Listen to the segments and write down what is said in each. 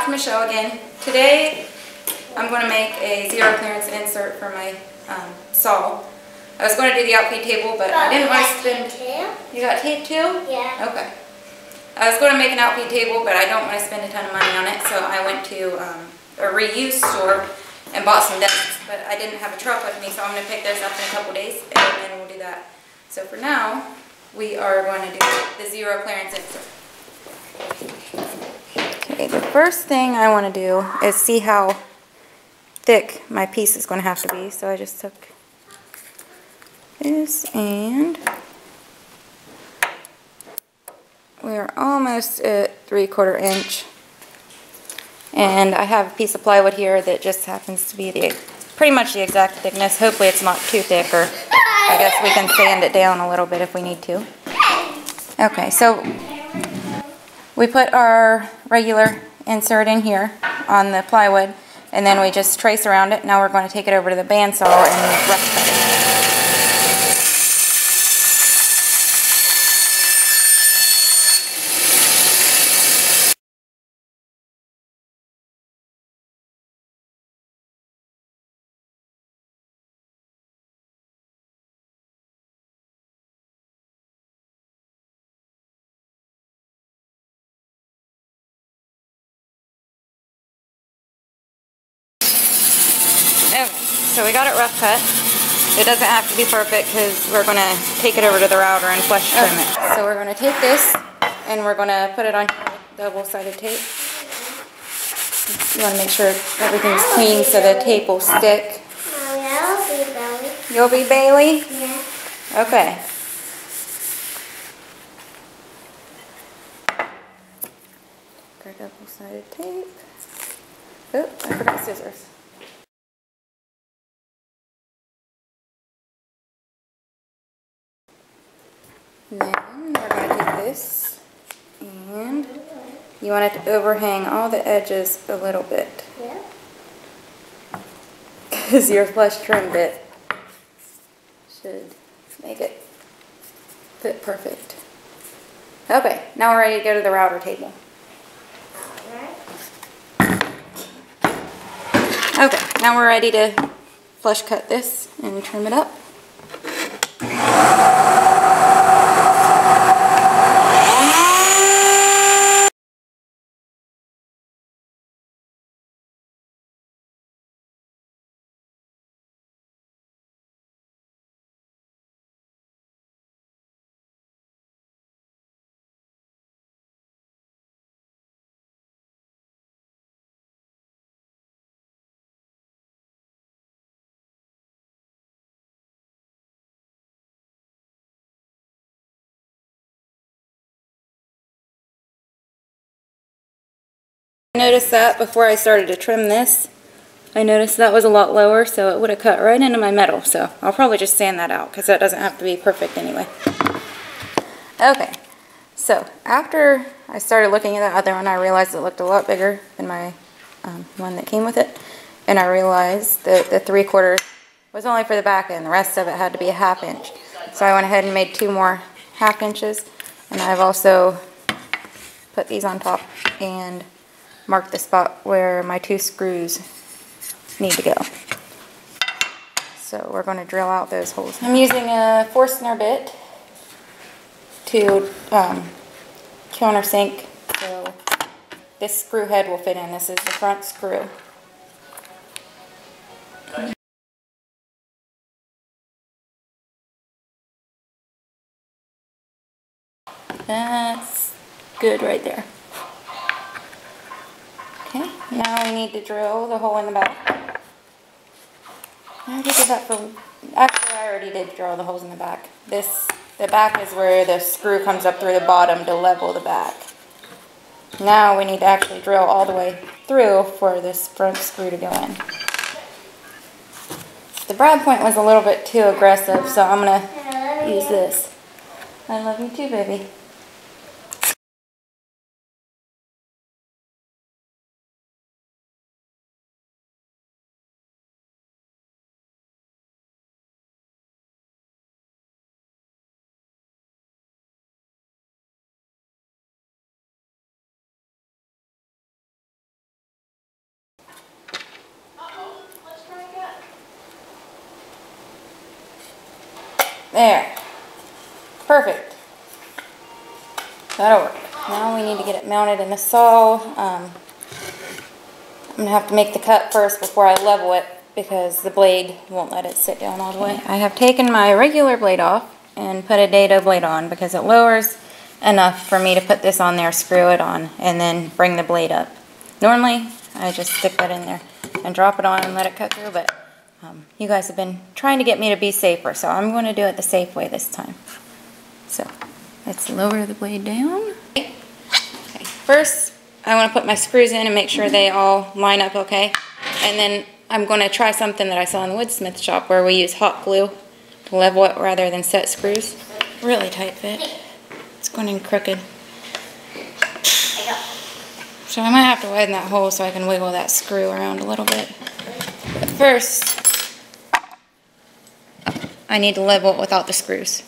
it's Michelle again. Today I'm going to make a zero clearance insert for my saw. I was going to do the outfeed table, but I didn't want to spend... You got tape too? Yeah. Okay. I was going to make an outfeed table, but I don't want to spend a ton of money on it, so I went to a reuse store and bought some desks, but I didn't have a truck with me, so I'm going to pick those up in a couple days, and then we'll do that. So for now, we are going to do the zero clearance insert. Okay, the first thing I want to do is see how thick my piece is going to have to be. So I just took this and we're almost at 3/4 inch. And I have a piece of plywood here that just happens to be pretty much the exact thickness. Hopefully it's not too thick, or I guess we can sand it down a little bit if we need to. Okay, so we put our regular insert in here on the plywood, and then we just trace around it. Now we're going to take it over to the bandsaw and rough cut it. Okay, so we got it rough cut. It doesn't have to be perfect because we're going to take it over to the router and flush trim it. So we're going to take this and we're going to put it on double-sided tape. You want to make sure everything's clean so the tape will stick. I'll be Baileigh. You'll be Baileigh? Yeah. Okay. Our double-sided tape. Oh, I forgot scissors. Then we're going to take this and you want it to overhang all the edges a little bit. Yeah. Because your flush trim bit should make it fit perfect. Okay, now we're ready to go to the router table. Okay, now we're ready to flush cut this and trim it up. I noticed that before I started to trim this. I noticed that was a lot lower, so it would have cut right into my metal. So I'll probably just sand that out because that doesn't have to be perfect anyway. Okay, so after I started looking at that other one, I realized it looked a lot bigger than my one that came with it. And I realized that the 3/4 was only for the back end. The rest of it had to be a 1/2 inch. So I went ahead and made 2 more 1/2 inches. And I've also put these on top and mark the spot where my 2 screws need to go. So we're going to drill out those holes. I'm using a Forstner bit to countersink, so this screw head will fit in. This is the front screw. That's good right there. Okay, now we need to drill the hole in the back. I did that for, actually I already did drill the holes in the back. The back is where the screw comes up through the bottom to level the back. Now we need to actually drill all the way through for this front screw to go in. The brad point was a little bit too aggressive, so I'm going to use this. I love you too, baby. There. Perfect. That'll work. Now we need to get it mounted in the saw. I'm going to have to make the cut first before I level it because the blade won't let it sit down all the way. I have taken my regular blade off and put a Dado blade on because it lowers enough for me to put this on there, screw it on, and then bring the blade up. Normally, I just stick that in there and drop it on and let it cut through, but you guys have been trying to get me to be safer, so I'm going to do it the safe way this time. So, let's lower the blade down. Okay. First, I want to put my screws in and make sure they all line up okay. And then I'm going to try something that I saw in the woodsmith shop where we use hot glue to level it rather than set screws. Really tight fit. It's going in crooked. So I might have to widen that hole so I can wiggle that screw around a little bit. But first, I need to level it without the screws.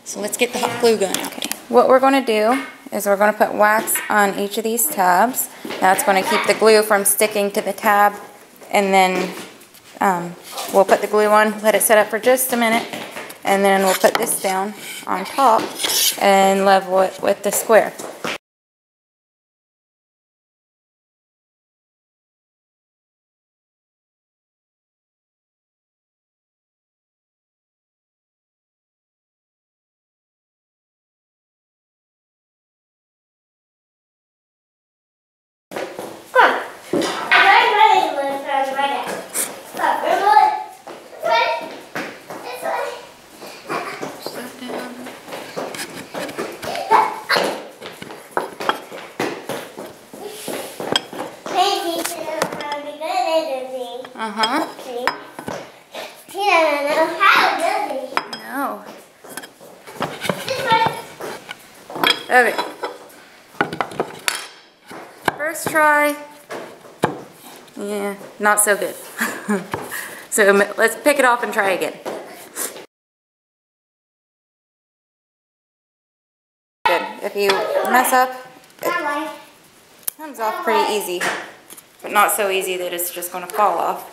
So let's get the hot glue gun out. Okay. What we're going to do is we're going to put wax on each of these tabs. That's going to keep the glue from sticking to the tab. And then we'll put the glue on, let it set up for just a minute. And then we'll put this down on top and level it with the square. Uh-huh. He doesn't know how, does he? No. Okay. First try. Yeah, not so good. So let's pick it off and try again. Good. If you mess up, it comes off pretty easy. But not so easy that it's just going to fall off.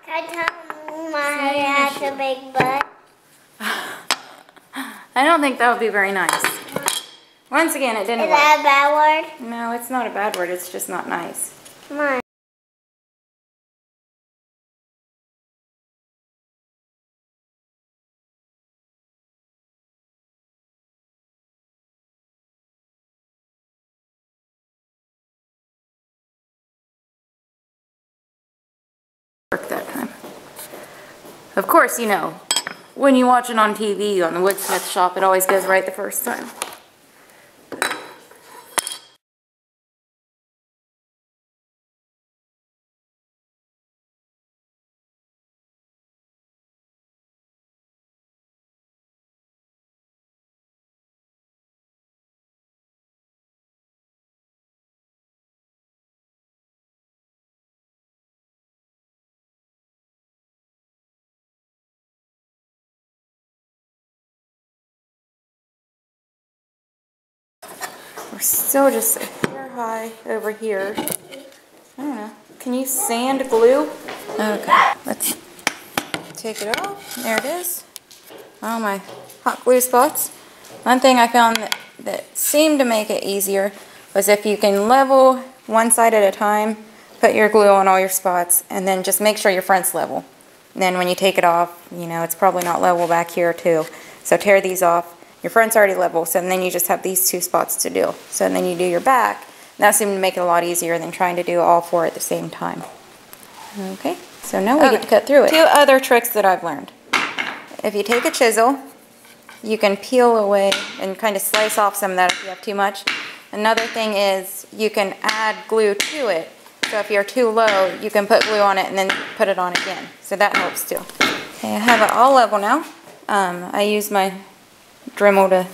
Can I tell my has a big butt? I don't think that would be very nice. Once again, it didn't work. Is that a bad word? No, it's not a bad word. It's just not nice. Come on. Work that time. Of course, you know, when you watch it on TV on the woodsmith shop, it always goes right the first time. We're still just a hair high over here. I don't know. Can you sand glue? Okay, let's take it off. There it is. All my hot glue spots. One thing I found that seemed to make it easier was if you can level one side at a time, put your glue on all your spots, and then just make sure your front's level. And then when you take it off, you know, it's probably not level back here too. So tear these off. Your front's already level, so then you just have these two spots to do. So then you do your back. That seemed to make it a lot easier than trying to do all four at the same time. Okay, so now we get to cut through it. Two other tricks that I've learned. If you take a chisel, you can peel away and kind of slice off some of that if you have too much. Another thing is you can add glue to it. So if you're too low, you can put glue on it and then put it on again. So that helps too. Okay, I have it all level now. I use my Dremel to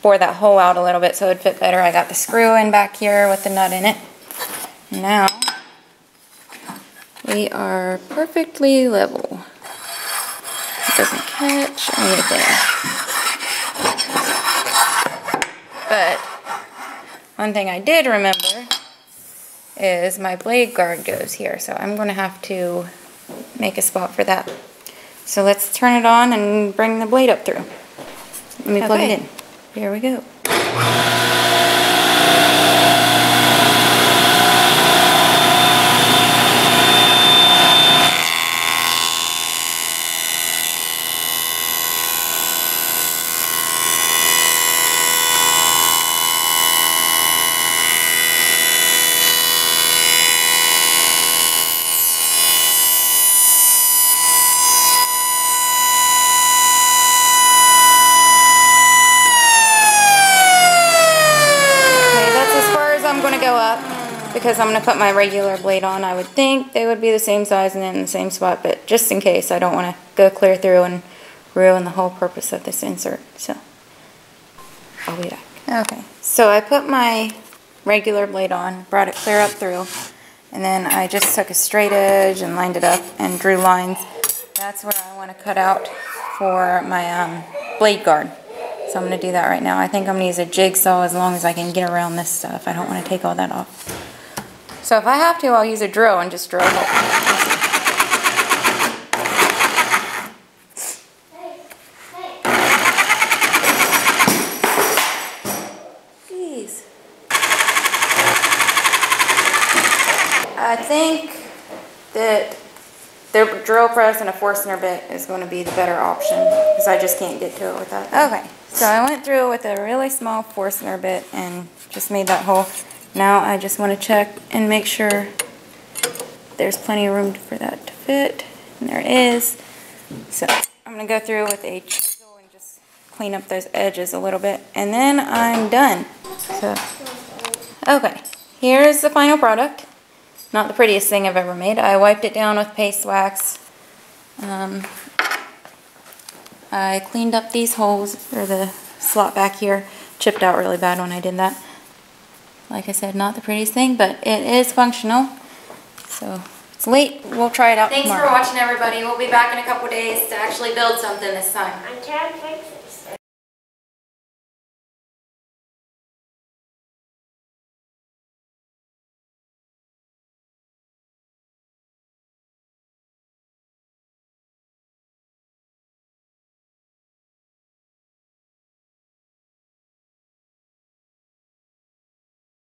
bore that hole out a little bit so it'd fit better. I got the screw in back here with the nut in it. Now we are perfectly level. It doesn't catch anything. But one thing I did remember is my blade guard goes here, so I'm going to have to make a spot for that. So let's turn it on and bring the blade up through. Let me plug it in. Here we go. Because I'm going to put my regular blade on. I would think they would be the same size and in the same spot, but just in case, I don't want to go clear through and ruin the whole purpose of this insert. So, I'll be back. Okay, so I put my regular blade on, brought it clear up through, and then I just took a straight edge and lined it up and drew lines. That's where I want to cut out for my blade guard. So I'm going to do that right now. I think I'm going to use a jigsaw as long as I can get around this stuff. I don't want to take all that off. So if I have to, I'll use a drill and just drill it. Jeez. I think that the drill press and a Forstner bit is going to be the better option because I just can't get to it with that. Okay, so I went through with a really small Forstner bit and just made that hole. Now I just want to check and make sure there's plenty of room for that to fit, and there is. So I'm going to go through with a chisel and just clean up those edges a little bit, and then I'm done. So, okay, here's the final product. Not the prettiest thing I've ever made. I wiped it down with paste wax. I cleaned up these holes, or the slot back here, chipped out really bad when I did that. Like I said, not the prettiest thing, but it is functional. So, it's late. We'll try it out tomorrow. Thanks for watching, everybody. We'll be back in a couple days to actually build something this time. I'm trying to fix it.